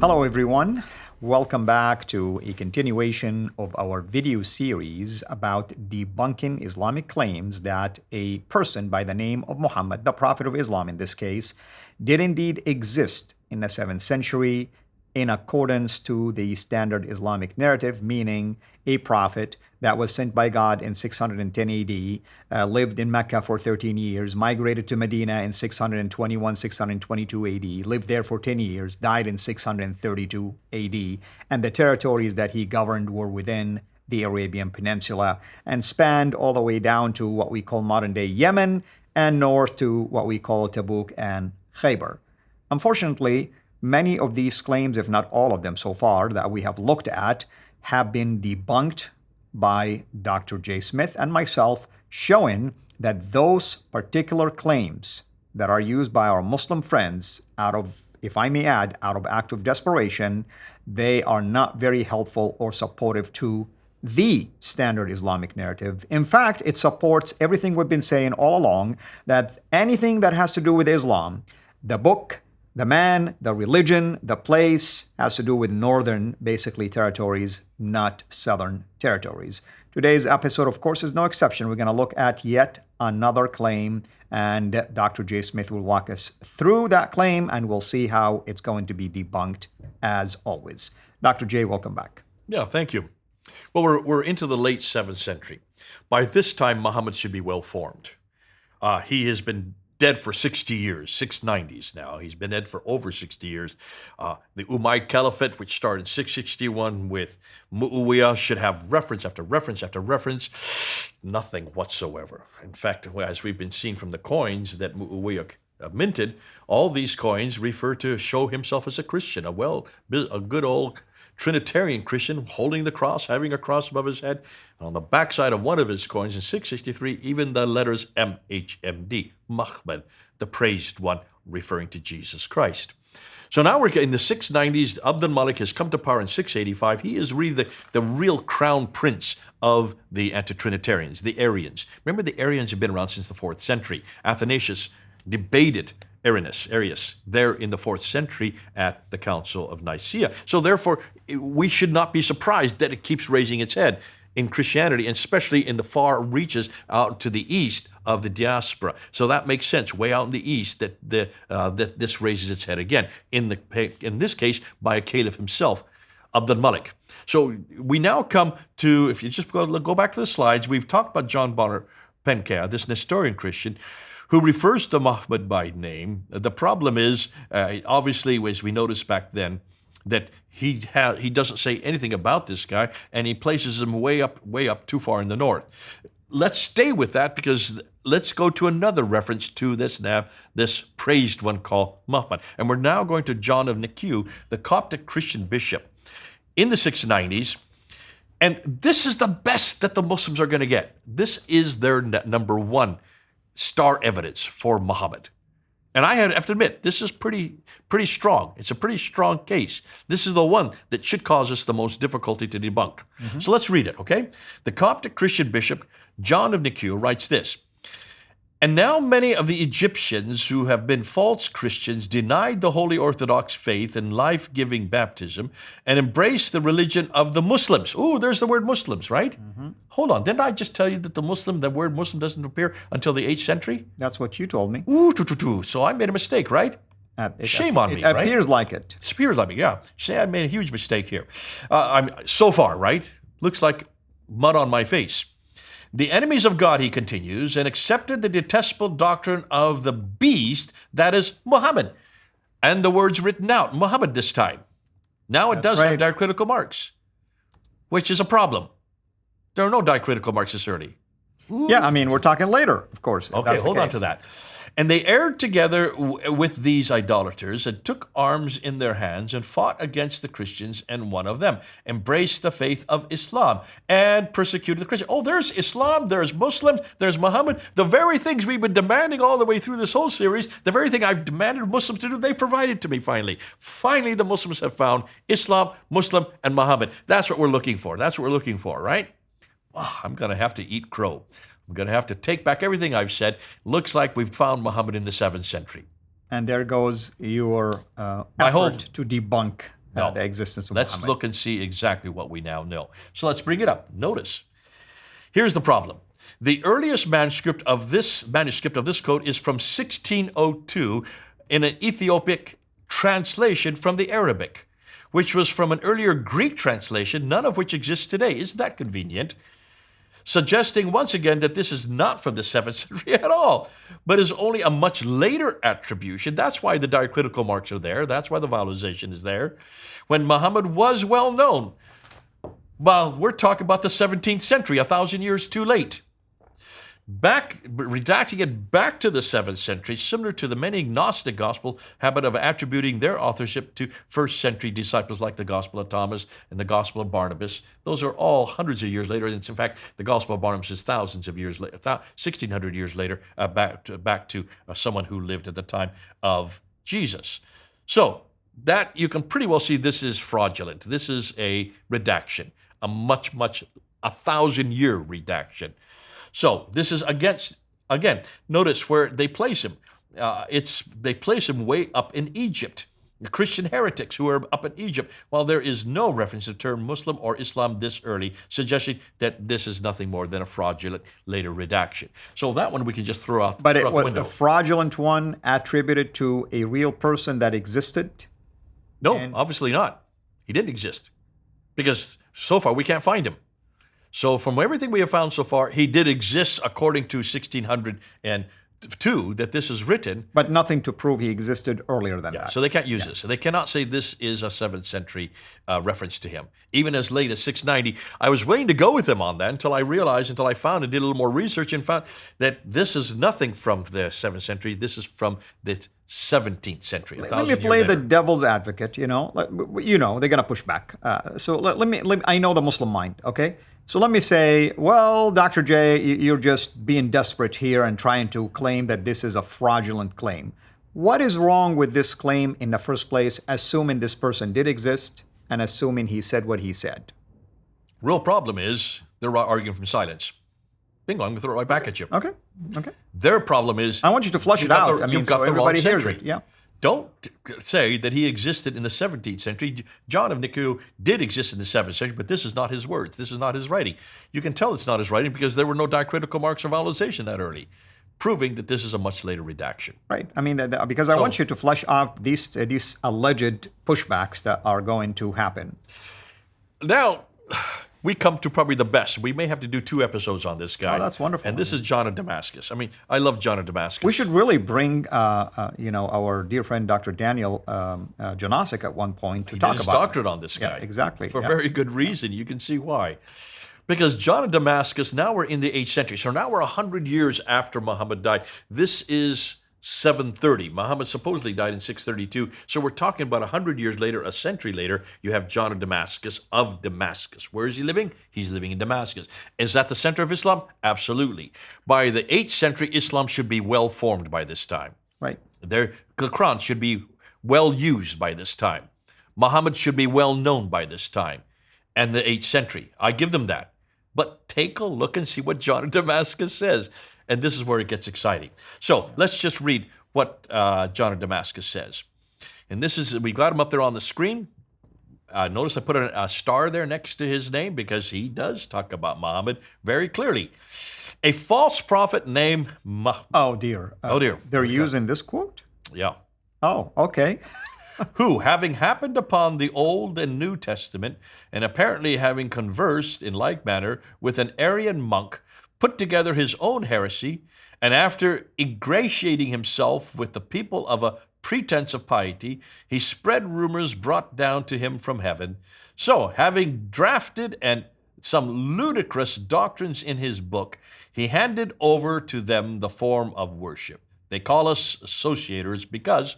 Hello everyone, welcome back to a continuation of our video series about debunking Islamic claims that a person by the name of Muhammad, the Prophet of Islam in this case, did indeed exist in the 7th century in accordance to the standard Islamic narrative, meaning a prophet that was sent by God in 610 AD, lived in Mecca for 13 years, migrated to Medina in 621, 622 AD, lived there for 10 years, died in 632 AD, and the territories that he governed were within the Arabian Peninsula and spanned all the way down to what we call modern-day Yemen and north to what we call Tabuk and Khaybar. Unfortunately, many of these claims, if not all of them so far that we have looked at, have been debunked by Dr. J. Smith and myself, showing that those particular claims that are used by our Muslim friends out of, if I may add, out of act of desperation, they are not very helpful or supportive to the standard Islamic narrative. In fact, it supports everything we've been saying all along, that anything that has to do with Islam, the book, the man, the religion, the place, has to do with northern, basically, territories, not southern territories. Today's episode, of course, is no exception. We're going to look at yet another claim, and Dr. J. Smith will walk us through that claim, and we'll see how it's going to be debunked, as always. Dr. J., welcome back. Yeah, thank you. Well, we're into the late 7th century. By this time, Muhammad should be well formed. He has been dead for 60 years, 690s now. He's been dead for over 60 years. The Umayyad Caliphate, which started in 661 with Muawiyah, should have reference after reference after reference. Nothing whatsoever. In fact, as we've been seeing from the coins that Muawiyah minted, all these coins refer to show himself as a Christian, a good old Trinitarian Christian holding the cross, having a cross above his head. And on the backside of one of his coins in 663, even the letters MHMD, Muhammad, the praised one, referring to Jesus Christ. So now we're in the 690s. Abd al-Malik has come to power in 685. He is really the real crown prince of the anti-Trinitarians, the Arians. Remember, the Arians have been around since the 4th century. Athanasius debated Arius there in the 4th century at the Council of Nicaea. So therefore, we should not be surprised that it keeps raising its head in Christianity, and especially in the far reaches out to the east of the diaspora. So that makes sense, way out in the east, that this raises its head again, in this case, by a caliph himself, Abd al-Malik. So we now come to, if you just go back to the slides, we've talked about John Bonner Penca, this Nestorian Christian, who refers to Muhammad by name. The problem is, obviously, as we noticed back then, that he doesn't say anything about this guy, and he places him way up too far in the north. Let's stay with that, because let's go to another reference to this praised one called Muhammad. And we're now going to John of Nikiou, the Coptic Christian bishop, in the 690s. And this is the best that the Muslims are going to get. This is their number one star evidence for Muhammad. And I have to admit, this is pretty strong. It's a pretty strong case. This is the one that should cause us the most difficulty to debunk. Mm-hmm. So let's read it, okay? The Coptic Christian bishop, John of Nikiou, writes this: "And now many of the Egyptians who have been false Christians denied the Holy Orthodox faith and life-giving baptism and embraced the religion of the Muslims." Ooh, there's the word Muslims, right? Mm-hmm. Hold on, didn't I just tell you that the word Muslim doesn't appear until the 8th century? That's what you told me. Ooh, so I made a mistake, right? Shame on me, right? It appears like it. It appears like it, yeah. Say I made a huge mistake here. I'm so far, right? Looks like mud on my face. "The enemies of God," he continues, "and accepted the detestable doctrine of the beast, that is Muhammad." And the words written out, Muhammad this time. Now it does have diacritical marks, which is a problem. There are no diacritical marks this early. Ooh. Yeah, I mean, we're talking later, of course. Okay, hold on to that. "And they erred together with these idolaters and took arms in their hands and fought against the Christians, and one of them embraced the faith of Islam and persecuted the Christians." Oh, there's Islam, there's Muslims, there's Muhammad. The very things we've been demanding all the way through this whole series, the very thing I've demanded Muslims to do, they provided to me finally. Finally, the Muslims have found Islam, Muslim, and Muhammad. That's what we're looking for. That's what we're looking for, right? Oh, I'm going to have to eat crow. I'm going to have to take back everything I've said. Looks like we've found Muhammad in the 7th century. And there goes your effort to debunk No. the existence of Let's Muhammad. look and see exactly what we now know. So let's bring it up. Notice, here's the problem. The earliest manuscript of this code is from 1602 in an Ethiopic translation from the Arabic, which was from an earlier Greek translation, none of which exists today. Isn't that convenient? Suggesting once again that this is not from the 7th century at all, but is only a much later attribution. That's why the diacritical marks are there. That's why the vowelization is there. When Muhammad was well known. Well, we're talking about the 17th century, 1,000 years too late. Redacting it back to the 7th century, similar to the many Gnostic gospel habit of attributing their authorship to first century disciples like the Gospel of Thomas and the Gospel of Barnabas. Those are all hundreds of years later. In fact, the Gospel of Barnabas is thousands of years later, 1,600 years later, back to someone who lived at the time of Jesus. So that you can pretty well see this is fraudulent. This is a redaction, a 1,000-year redaction. So this is against, again, notice where they place him. They place him way up in Egypt. The Christian heretics who are up in Egypt, while there is no reference to the term Muslim or Islam this early, suggesting that this is nothing more than a fraudulent later redaction. So that one we can just throw out, But throw out the window. the fraudulent one attributed to a real person that existed? No, obviously not. He didn't exist because so far we can't find him. So from everything we have found so far, he did exist according to 1602 that this is written. But nothing to prove he existed earlier than that. So they can't use this. So they cannot say this is a 7th century reference to him. Even as late as 690, I was willing to go with him on that until I found and did a little more research and found that this is nothing from the 7th century. This is from the 17th century. Let me play the devil's advocate. They're going to push back. So let me. I know the Muslim mind. Okay. So let me say, well, Dr. J, you're just being desperate here and trying to claim that this is a fraudulent claim. What is wrong with this claim in the first place, assuming this person did exist and assuming he said what he said? Real problem is they're arguing from silence. Bingo, I'm going to throw it right back at you. Okay. Their problem is... I want you to flesh it out. So everybody hears it. Yeah. Don't say that he existed in the 17th century. John of Nikiou did exist in the 7th century, but this is not his words. This is not his writing. You can tell it's not his writing because there were no diacritical marks or vowelization that early, proving that this is a much later redaction. Right. Because I want you to flesh out these alleged pushbacks that are going to happen. Now, we come to probably the best. We may have to do 2 episodes on this guy. Oh, that's wonderful. And this is John of Damascus. I mean, I love John of Damascus. We should really bring, our dear friend Dr. Daniel Janasic at one point to talk about. He did his doctorate on this guy. Yeah, exactly. For very good reason. You can see why. Because John of Damascus, now we're in the 8th century. So now we're 100 years after Muhammad died. This is 730. Muhammad supposedly died in 632. So we're talking about 100 years later, a century later, you have John of Damascus. Where is he living? He's living in Damascus. Is that the center of Islam? Absolutely. By the 8th century, Islam should be well formed by this time. Right. The Quran should be well used by this time. Muhammad should be well known by this time. And the 8th century. I give them that. But take a look and see what John of Damascus says. And this is where it gets exciting. So let's just read what John of Damascus says. And this is, we got him up there on the screen. Notice I put a star there next to his name because he does talk about Muhammad very clearly. A false prophet named Muhammad. Oh, dear. They're using this quote? Yeah. Oh, okay. Who, having happened upon the Old and New Testament, and apparently having conversed in like manner with an Arian monk, put together his own heresy, and after ingratiating himself with the people of a pretense of piety, he spread rumors brought down to him from heaven. So, having drafted some ludicrous doctrines in his book, he handed over to them the form of worship. They call us associators because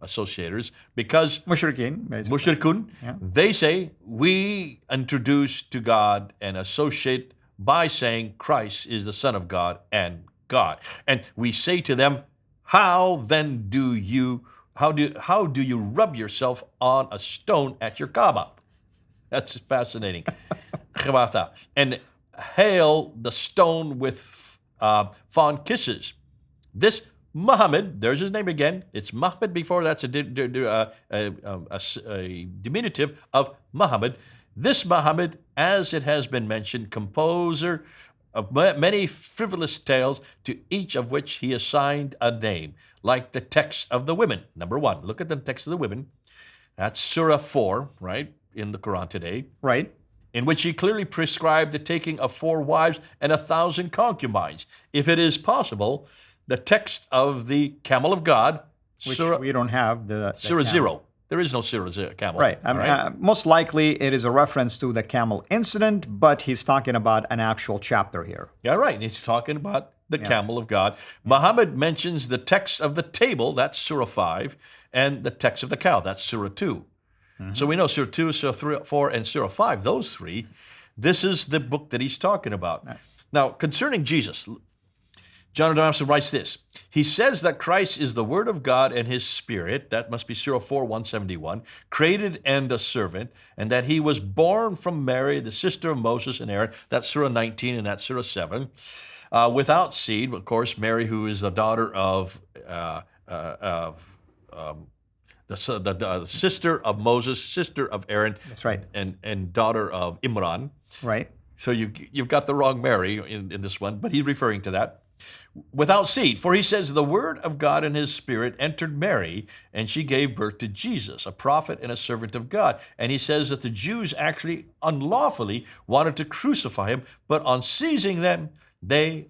Mushrikeen, basically. Mushrikun, Yeah. They say we introduce to God and associate by saying Christ is the Son of God and God. And we say to them, how do you rub yourself on a stone at your Kaaba? That's fascinating. And hail the stone with fond kisses. This Muhammad, there's his name again. It's Muhammad before that's a diminutive of Muhammad. This Muhammad, as it has been mentioned, composer of many frivolous tales, to each of which he assigned a name, like the text of the women. Number 1, look at the text of the women. That's Surah 4, right, in the Quran today. Right. In which he clearly prescribed the taking of 4 wives and 1,000 concubines. If it is possible, the text of the camel of God, Which Surah, we don't have the Surah camel. 0. There is no Surah camel. Right. all right? Most likely it is a reference to the camel incident, but he's talking about an actual chapter here. Yeah, right. And he's talking about the camel of God. Muhammad mentions the text of the table, that's Surah 5, and the text of the cow, that's Surah 2. So we know Surah 2, Surah 3, 4, and Surah 5, those 3. This is the book that he's talking about. Right. Now, concerning Jesus, John of Damascus writes this. He says that Christ is the Word of God and His Spirit, that must be Surah 4, 171, created and a servant, and that He was born from Mary, the sister of Moses and Aaron, that's Surah 19 and that's Surah 7, without seed, of course, Mary, who is the daughter of the sister of Moses, sister of Aaron, That's right. and daughter of Imran. Right. So you've got the wrong Mary in this one, but he's referring to that. Without seed, for he says, the Word of God and His Spirit entered Mary, and she gave birth to Jesus, a prophet and a servant of God. And he says that the Jews actually unlawfully wanted to crucify Him, but on seizing them, they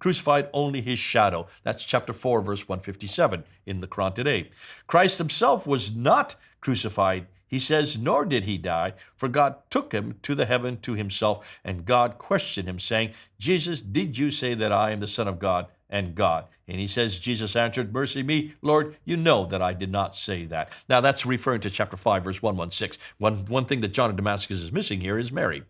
crucified only His shadow. That's chapter 4, verse 157 in the Quran today. Christ Himself was not crucified. He says, nor did He die, for God took Him to the heaven to Himself, and God questioned Him, saying, Jesus, did you say that I am the Son of God and God? And He says, Jesus answered, mercy me, Lord, you know that I did not say that. Now that's referring to chapter 5, verse 116. One thing that John of Damascus is missing here is Mary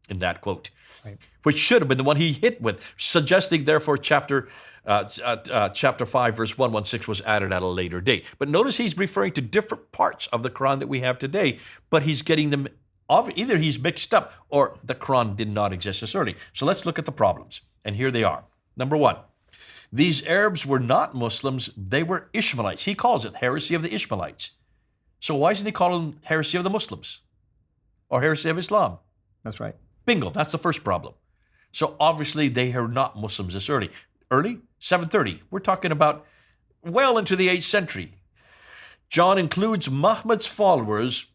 in that quote. Right. Which should have been the one he hit with, suggesting, therefore, chapter 5, verse 116 was added at a later date. But notice he's referring to different parts of the Quran that we have today, but he's getting them, either he's mixed up or the Quran did not exist as early. So let's look at the problems, and here they are. Number 1, these Arabs were not Muslims, they were Ishmaelites. He calls it heresy of the Ishmaelites. So why isn't he calling them heresy of the Muslims or heresy of Islam? That's right. Bingo, that's the first problem. So obviously they are not Muslims this early. Early? 730. We're talking about well into the 8th century. John includes Muhammad's followers,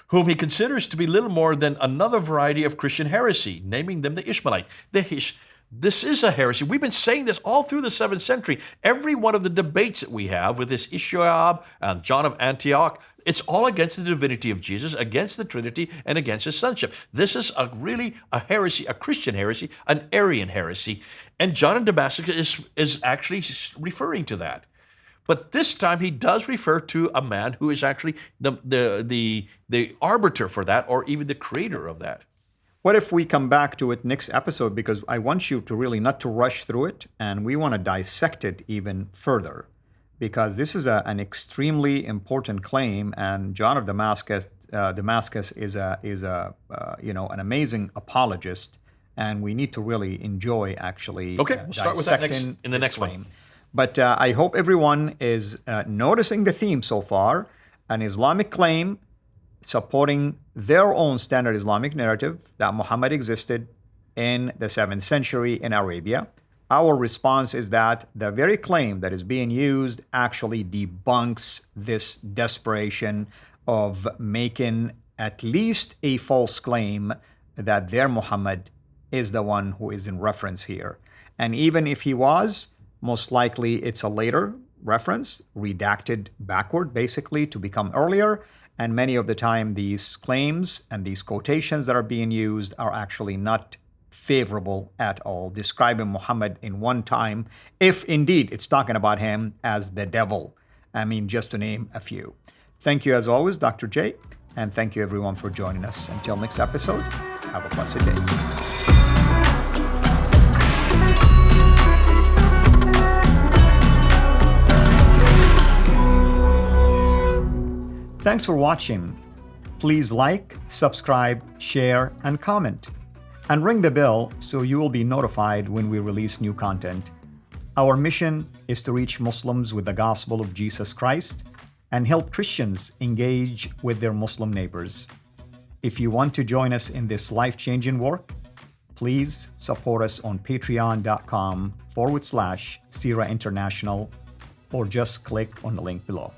whom he considers to be little more than another variety of Christian heresy, naming them the Ishmaelite. This is a heresy. We've been saying this all through the 7th century. Every one of the debates that we have with this Ishmael and John of Antioch, it's all against the divinity of Jesus, against the Trinity, and against His sonship. This is really a heresy, a Christian heresy, an Arian heresy. And John of Damascus is actually referring to that. But this time he does refer to a man who is actually the arbiter for that, or even the creator of that. What if we come back to it next episode? Because I want you to really not to rush through it, and we want to dissect it even further, because this is an extremely important claim, and John of Damascus is an amazing apologist, and we need to really enjoy actually. Okay, we'll start with that in the next claim. one. But I hope everyone is noticing the theme so far: an Islamic claim supporting their own standard Islamic narrative that Muhammad existed in the 7th century in Arabia. Our response is that the very claim that is being used actually debunks this desperation of making at least a false claim that their Muhammad is the one who is in reference here. And even if he was, most likely it's a later reference, redacted backward basically to become earlier. And many of the time, these claims and these quotations that are being used are actually not favorable at all, describing Muhammad in one time, if indeed it's talking about him as the devil. I mean, just to name a few. Thank you as always, Dr. J, and thank you everyone for joining us. Until next episode, have a blessed day. Thanks for watching. Please like, subscribe, share, and comment. And ring the bell so you will be notified when we release new content. Our mission is to reach Muslims with the gospel of Jesus Christ and help Christians engage with their Muslim neighbors. If you want to join us in this life-changing work, please support us on patreon.com/CIRA International, or just click on the link below.